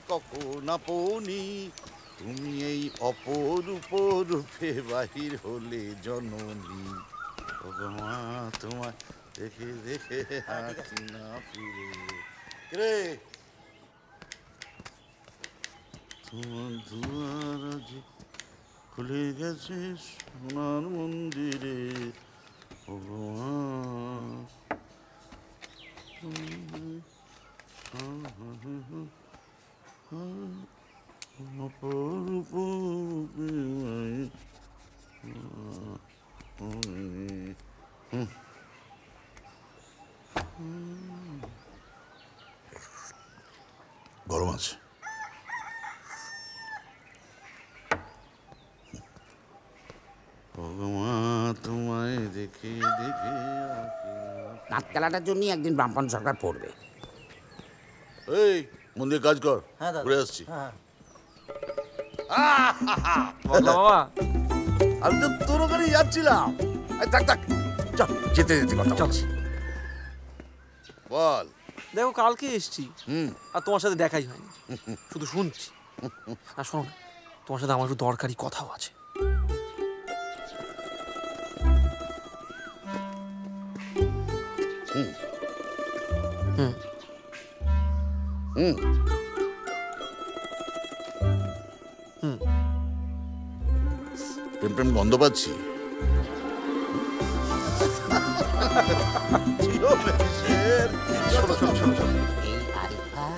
কখন আপনি, তুমি এই অপরূপ রূপে বাহির হলে জননী। মা তোমায় দেখে দেখে হাঁটি না ফিরে। রে তোমার দুয়ার আজ খুলে গেছে সোনার মন্দিরে। গরম আছে। তোমায় দেখে দেখে নাট খেলাটার জন্যই একদিন বামপন সরকার পড়বে। এই মন্দির কাজ কর, ঘুরে আসছি। বাবা আমি তো তোর ওখানে যাচ্ছিলাম। থাক থাক, চল যেতে যেতে কথা চলছি। বল। দেখো কালকে এসছি আর তোমার সাথে দেখাই হয়নি, শুধু শুনছি। আর শোনো, তোমার সাথে আমার একটু দরকারি কথাও আছে। প্রেম প্রেম গন্ধ পাচ্ছি। এই আলফা,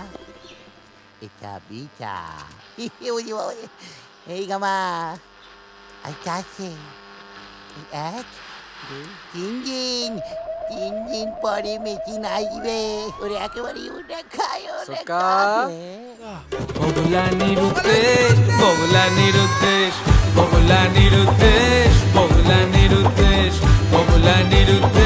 এটা বিটা, এই গামা, আইটা আছে। 1 2 3 দিন পরে মেচিন আসবে। ওরে একেবারে ওটা খায়, বগুলা নিরুদ্দেশ, বগুলা নিরুদ্দেশ, বগুলা নিরুদ্দেশ, বগুলা নিরুদ্দেশ, বগুলা নিরুদ্দেশ।